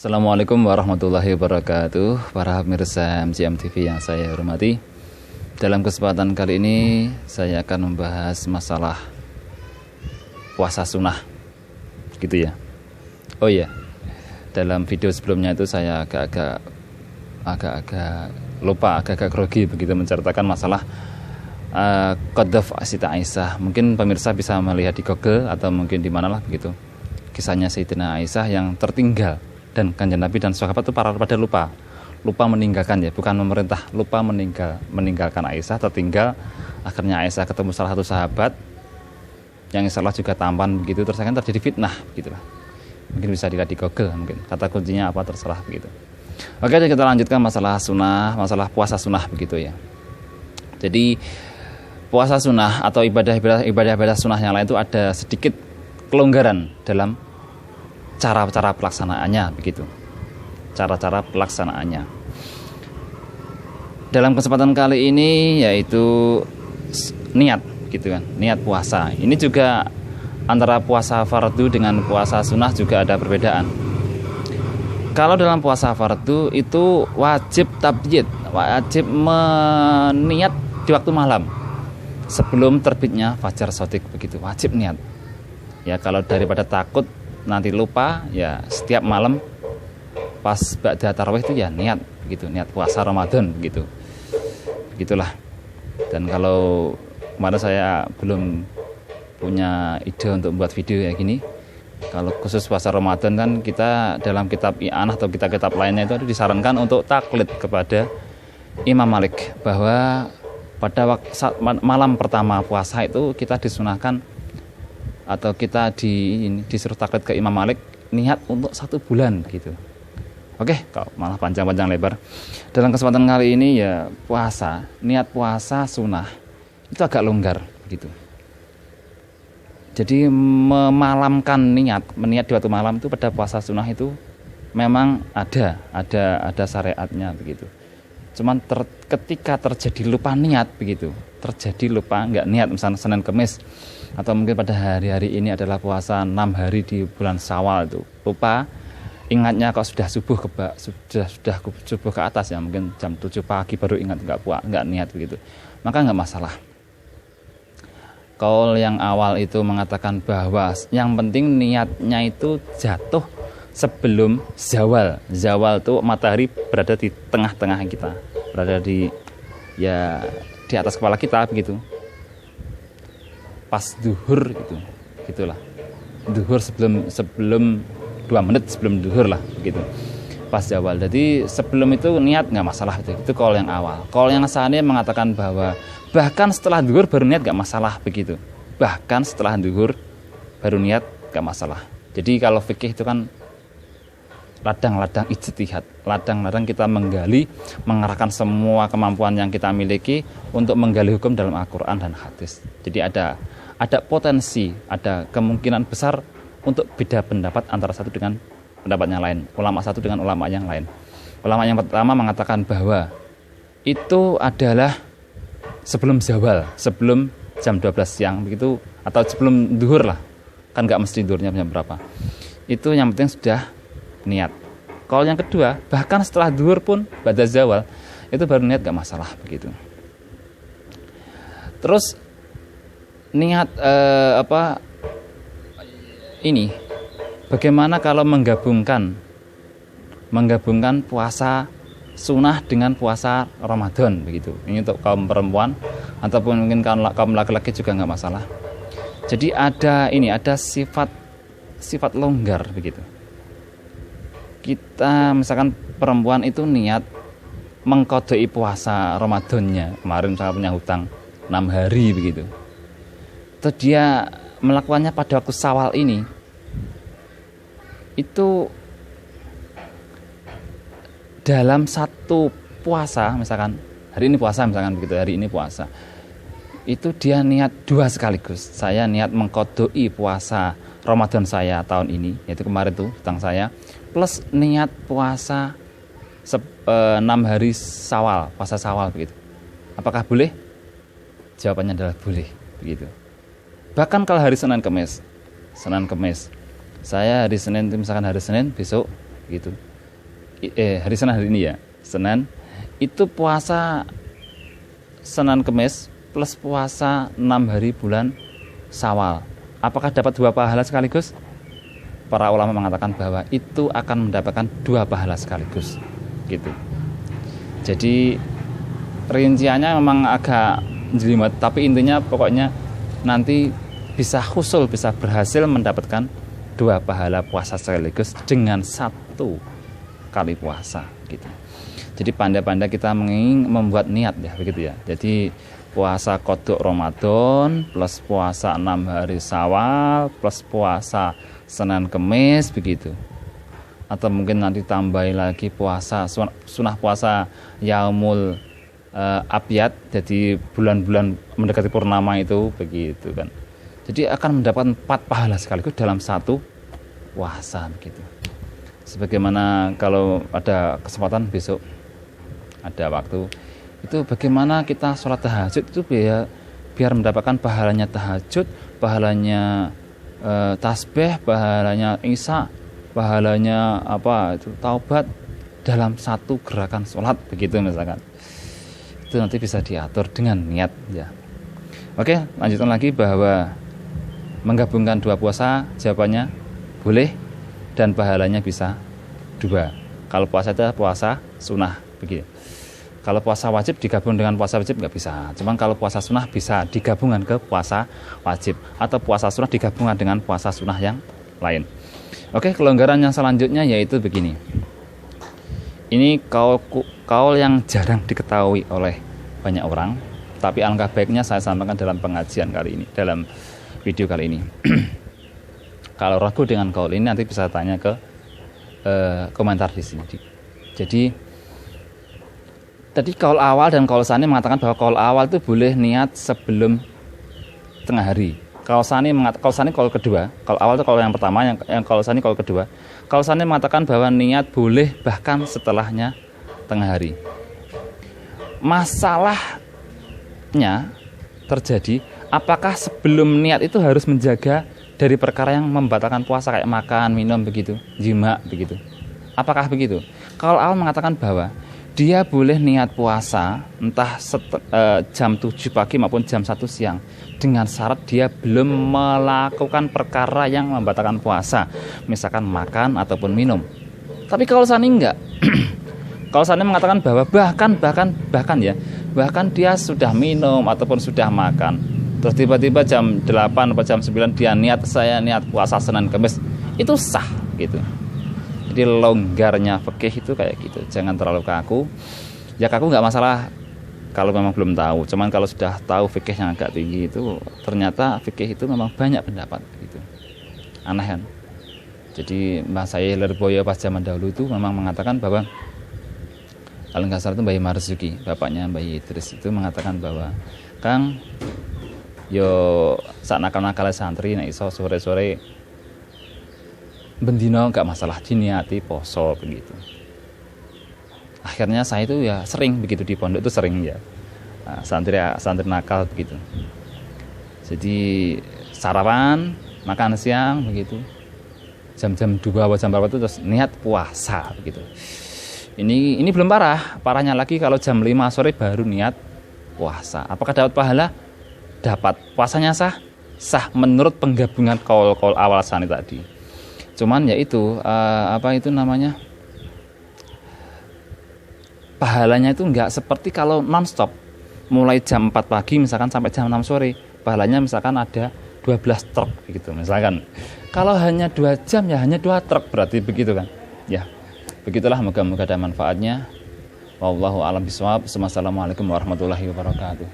Assalamualaikum warahmatullahi wabarakatuh. Para pemirsa MCM TV yang saya hormati, dalam kesempatan kali ini saya akan membahas masalah puasa sunnah, gitu ya. Oh iya, dalam video sebelumnya itu saya agak lupa, agak grogi begitu menceritakan masalah Qadhaf Siti Aisyah. Mungkin pemirsa bisa melihat di Google atau mungkin di manalah begitu. Kisahnya Sayyidina Aisyah yang tertinggal, dan kanjeng Nabi dan sahabat itu pada lupa meninggalkan, ya, bukan memerintah, lupa meninggalkan Aisyah, tertinggal. Akhirnya Aisyah ketemu salah satu sahabat yang insya Allah juga tampan begitu, terus akan terjadi fitnah begitulah. Mungkin bisa dilihat di Google, mungkin kata kuncinya apa terserah begitu. Oke, jadi kita lanjutkan masalah sunnah, masalah puasa sunnah begitu ya. Jadi puasa sunnah atau ibadah sunnah yang lain itu ada sedikit kelonggaran dalam cara-cara pelaksanaannya begitu. Cara-cara pelaksanaannya. Dalam kesempatan kali ini yaitu niat gitu kan, niat puasa. Ini juga antara puasa fardu dengan puasa sunnah juga ada perbedaan. Kalau dalam puasa fardu itu wajib tabyid, wajib meniat di waktu malam sebelum terbitnya fajar shadiq begitu, wajib niat. Ya, kalau daripada takut nanti lupa, ya setiap malam pas ba'da tarawih itu ya niat begitu, niat puasa Ramadan begitu. Begitulah. Dan kalau kemarin saya belum punya ide untuk membuat video kayak gini. Kalau khusus puasa Ramadan kan kita dalam kitab I'anah atau kitab-kitab lainnya itu disarankan untuk taklid kepada Imam Malik, bahwa pada saat malam pertama puasa itu kita disunahkan atau kita disuruh taklid ke Imam Malik niat untuk 1 bulan gitu. Oke, kalau malah panjang-panjang lebar. Dalam kesempatan kali ini ya puasa, niat puasa sunnah itu agak longgar gitu. Jadi memalamkan meniat di waktu malam itu pada puasa sunnah itu memang ada syariatnya begitu. Cuman ketika terjadi lupa niat begitu, terjadi lupa nggak niat, misalnya Senin Kemis atau mungkin pada hari-hari ini adalah puasa 6 hari di bulan Syawal, itu lupa ingatnya kok sudah subuh subuh ke atas, ya mungkin jam 7 pagi baru ingat nggak niat begitu, maka nggak masalah. Kaul yang awal itu mengatakan bahwa yang penting niatnya itu jatuh sebelum zawal. Zawal itu matahari berada di tengah-tengah kita, berada di atas kepala kita begitu. Pas duhur gitu, gitulah. Duhur sebelum 2 menit sebelum duhur lah begitu. Pas zawal. Jadi sebelum itu niat nggak masalah itu. Itu kaul yang awal. Kaul yang sani mengatakan bahwa bahkan setelah duhur baru niat nggak masalah begitu. Bahkan setelah duhur baru niat nggak masalah. Jadi kalau fikih itu kan ladang-ladang ijtihad, ladang-ladang kita mengarahkan semua kemampuan yang kita miliki untuk menggali hukum dalam Al-Quran dan hadis. Jadi ada potensi, ada kemungkinan besar untuk beda pendapat antara satu dengan pendapat yang lain, ulama satu dengan ulama yang lain. Ulama yang pertama mengatakan bahwa itu adalah sebelum zawal, sebelum jam 12 siang begitu, atau sebelum duhur lah, kan nggak mesti duhurnya jam berapa. Itu yang penting sudah niat. Kalau yang kedua, bahkan setelah duhur pun ba'da zawal itu baru niat, gak masalah begitu. Terus niat bagaimana kalau menggabungkan puasa sunnah dengan puasa Ramadan begitu. Ini untuk kaum perempuan ataupun mungkin kaum laki-laki juga nggak masalah. Jadi ada sifat longgar begitu. Kita misalkan perempuan itu niat mengkodoi puasa Ramadannya, kemarin misalkan punya hutang 6 hari begitu, terus dia melakukannya pada waktu Syawal ini, itu dalam satu puasa, misalkan hari ini puasa, itu dia niat 2 sekaligus. Saya niat mengkodoi puasa Ramadan saya tahun ini, yaitu kemarin tuh hutang saya, plus niat puasa 6 hari Syawal, puasa Syawal begitu. Apakah boleh? Jawabannya adalah boleh begitu. Bahkan kalau hari Senin Kemis, saya hari Senin itu misalkan hari Senin besok gitu, hari Senin hari ini ya, Senin itu puasa Senin Kemis plus puasa 6 hari bulan Syawal. Apakah dapat 2 pahala sekaligus? Para ulama mengatakan bahwa itu akan mendapatkan 2 pahala sekaligus gitu. Jadi rinciannya memang agak jelimet, tapi intinya pokoknya nanti bisa husul, bisa berhasil mendapatkan 2 pahala puasa sekaligus dengan 1 kali puasa gitu. Jadi pandai-pandai kita membuat niat ya begitu ya. Jadi puasa qadha Ramadan plus puasa 6 hari Syawal plus puasa Senin Kemis begitu. Atau mungkin nanti tambahin lagi puasa sunah puasa Yaumul Abyad, jadi bulan-bulan mendekati purnama itu begitu kan. Jadi akan mendapatkan 4 pahala sekaligus dalam 1 puasa gitu. Sebagaimana kalau ada kesempatan besok ada waktu itu bagaimana kita sholat tahajud itu biar mendapatkan pahalanya tahajud, pahalanya tasbih, pahalanya isya, pahalanya apa itu taubat dalam 1 gerakan sholat begitu misalkan. Itu nanti bisa diatur dengan niat ya. Oke, lanjutkan lagi bahwa menggabungkan 2 puasa jawabannya boleh dan pahalanya bisa 2. Kalau puasa itu puasa sunnah begitu. Kalau puasa wajib digabung dengan puasa wajib nggak bisa. Cuman kalau puasa sunnah bisa digabungkan ke puasa wajib, atau puasa sunnah digabungkan dengan puasa sunnah yang lain. Oke, kelonggaran yang selanjutnya yaitu begini. Ini kaul yang jarang diketahui oleh banyak orang, tapi alangkah baiknya saya sampaikan dalam pengajian kali ini, dalam video kali ini. Kalau ragu dengan kaul ini nanti bisa tanya ke komentar di sini. Jadi kaul awal dan kaul tsani mengatakan bahwa kaul awal itu boleh niat sebelum tengah hari. Kaul tsani kaul kedua. Kaul awal itu kaul yang pertama, yang kaul tsani kaul kedua. Kaul tsani mengatakan bahwa niat boleh bahkan setelahnya tengah hari. Masalahnya terjadi apakah sebelum niat itu harus menjaga dari perkara yang membatalkan puasa kayak makan, minum begitu, jima begitu. Apakah begitu? Kaul awal mengatakan bahwa dia boleh niat puasa entah jam 7 pagi maupun jam 1 siang dengan syarat dia belum melakukan perkara yang membatalkan puasa, misalkan makan ataupun minum. Tapi kalau tsani enggak. Kalau tsani mengatakan bahwa bahkan dia sudah minum ataupun sudah makan, terus tiba-tiba jam 8 atau jam 9 dia saya niat puasa Senin Kemis, itu sah gitu. Jadi longgarnya fikih itu kayak gitu, jangan terlalu kaku. Ya kaku nggak masalah kalau memang belum tahu, cuman kalau sudah tahu fikih yang agak tinggi itu ternyata fikih itu memang banyak pendapat gitu. Aneh kan? Jadi Mbah Sayyid Lirboyo pas zaman dahulu itu memang mengatakan bahwa kalau nggak salah itu Mbah Marzuki, bapaknya Mbah Idris itu mengatakan bahwa Kang yo sak nakal-nakal santri nek iso sore-sore bendino nggak masalah diniati poso begitu. Akhirnya saya itu ya sering begitu di pondok itu sering ya santri nakal begitu. Jadi sarapan, makan siang begitu, jam-jam 2 atau jam berapa itu terus niat puasa begitu. Ini belum parahnya lagi kalau jam 5 sore baru niat puasa. Apakah dapat pahala? Dapat. Puasanya sah menurut penggabungan kaul awal tsani tadi. Cuman ya itu pahalanya itu enggak seperti kalau non-stop mulai jam 4 pagi misalkan sampai jam 6 sore, pahalanya misalkan ada 12 truk gitu misalkan. Kalau hanya 2 jam ya hanya 2 truk berarti begitu kan. Ya. Begitulah, moga-moga ada manfaatnya. Wallahu a'lam bishawab. Wassalamualaikum warahmatullahi wabarakatuh.